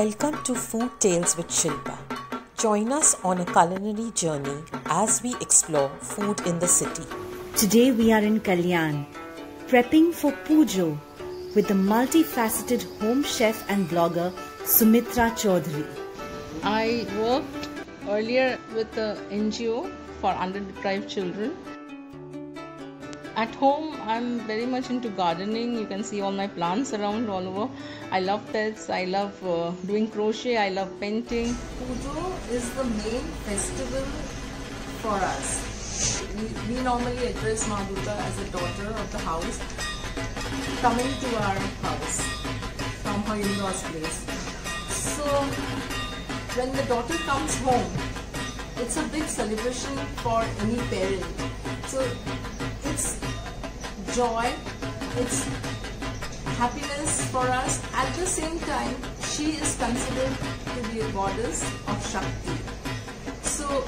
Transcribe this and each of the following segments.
Welcome to Food Tales with Shilpa. Join us on a culinary journey as we explore food in the city. Today we are in Kalyan, prepping for Pujo with the multifaceted home chef and blogger Sumitra Chaudhary. I worked earlier with the NGO for underdeprived children. At home, I'm very much into gardening. You can see all my plants around all over. I love pets. I love doing crochet. I love painting. Pujo is the main festival for us. We normally address Ma Durga as a daughter of the house, coming to our house from her in-laws place. So when the daughter comes home, it's a big celebration for any parent. So it's joy, it's happiness for us. At the same time, she is considered to be a goddess of Shakti. So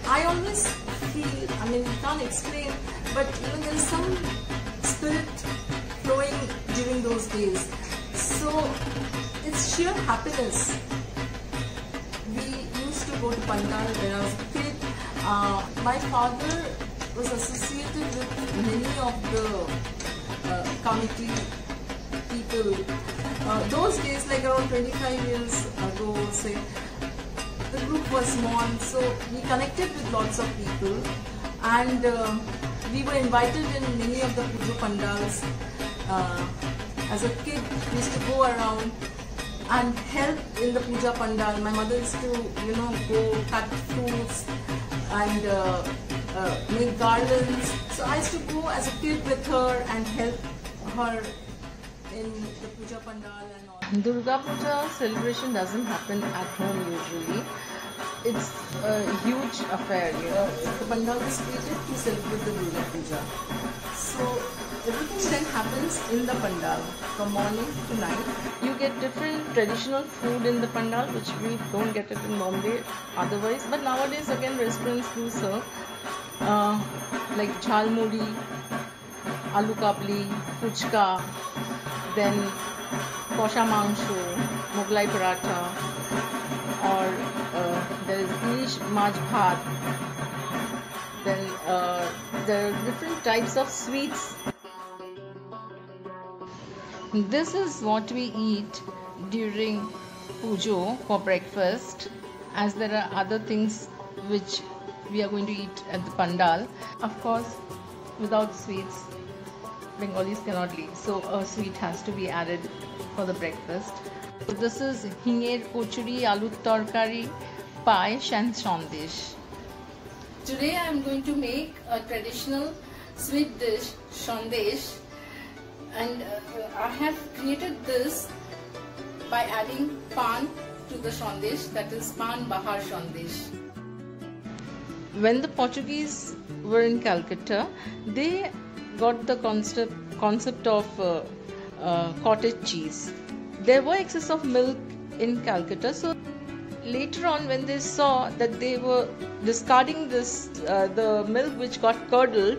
I always feel, you can't explain, but there is some spirit flowing during those days. So it's sheer happiness. We used to go to Pandal when I was a kid. My father was associated with many of the committee people. Those days, like around 25 years ago, say, the group was small, so we connected with lots of people, and we were invited in many of the Pujo Pandals. As a kid, we used to go around and help in the Puja Pandal. My mother used to, go cut fruits and make garlands. So I used to go as a kid with her and help her in the Puja Pandal and all. Durga Puja celebration doesn't happen at home usually. It's a huge affair, The Pandal was created to celebrate the Durga Puja. So everything then happens in the Pandal from morning to night. You get different traditional food in the Pandal, which we don't get it in Bombay otherwise. But nowadays, again, restaurants do serve like jhalmuri, aloo kapli, fuchka, then kosha mangsho, Mughlai paratha, or there is Irish Maj Bhat. Then there are different types of sweets. This is what we eat during Pujo for breakfast, as there are other things which we are going to eat at the Pandal. Of course, without sweets, Bengalis cannot live, so a sweet has to be added for the breakfast. So this is Hinger Kochuri, Aloo Tarkari, Payesh and Sandesh. Today I am going to make a traditional sweet dish, Sandesh, and I have created this by adding pan to the Sandesh, that is pan bahar Sandesh. When the Portuguese were in Calcutta, they got the concept of cottage cheese. There were excess of milk in Calcutta, so later on when they saw that they were discarding this the milk which got curdled,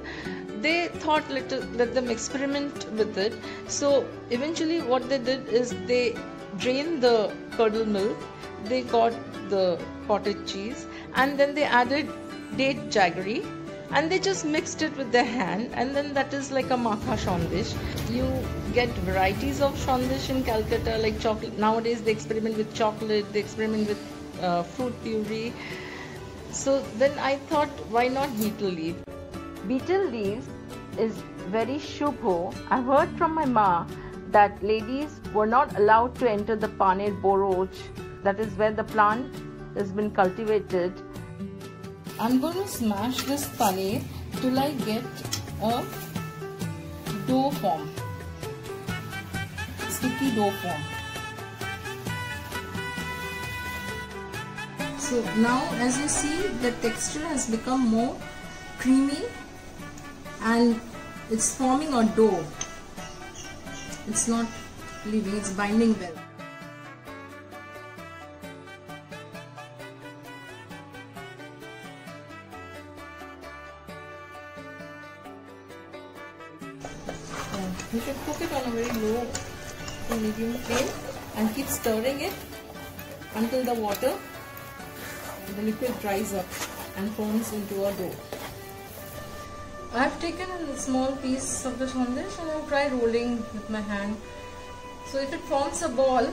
they thought let them experiment with it. So eventually what they did is they drained the curdled milk, they got the cottage cheese, and then they added date jaggery, and they just mixed it with their hand, and then that is like a makha sandesh. You get varieties of sandesh in Calcutta, like chocolate. Nowadays they experiment with chocolate, they experiment with fruit puree. So then I thought, why not betel leaf? Betel leaves is very shubho. I heard from my ma that ladies were not allowed to enter the Paner Boroj, that is where the plant has been cultivated. I'm going to smash this paneer till I get a dough form, sticky dough form. So now, as you see, the texture has become more creamy and it's forming a dough. It's not leaving, it's binding well. You should cook it on a very low to medium flame and keep stirring it until the liquid dries up and forms into a dough. I have taken a small piece of the sandesh and I will try rolling with my hand. So if it forms a ball,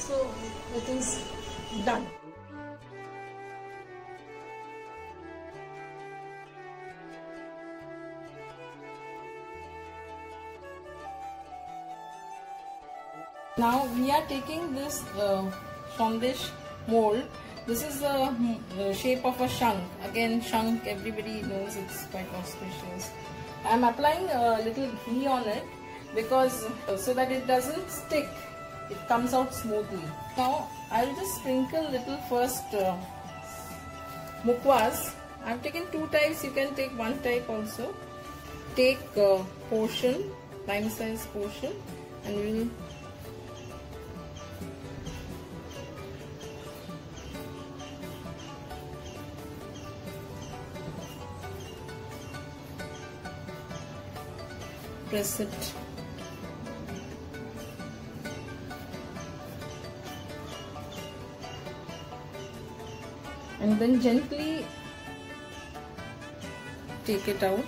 so it is done. Now we are taking this sandesh mold. This is the shape of a shank. Again, shank, everybody knows it's quite auspicious. I am applying a little ghee on it because so that it doesn't stick. It comes out smoothly. Now I will just sprinkle little first mukwas. I have taken 2 types. You can take 1 type also. Take a portion, lime size portion, and we will press it. And then gently take it out.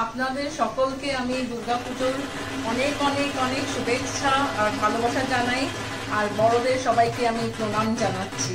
আপনাদের সকলকে আমি দুর্গাপুজোর অনেক অনেক অনেক শুভেচ্ছা আর ভালোবাসা জানাই, আর বড়দের সবাইকে আমি প্রণাম জানাচ্ছি।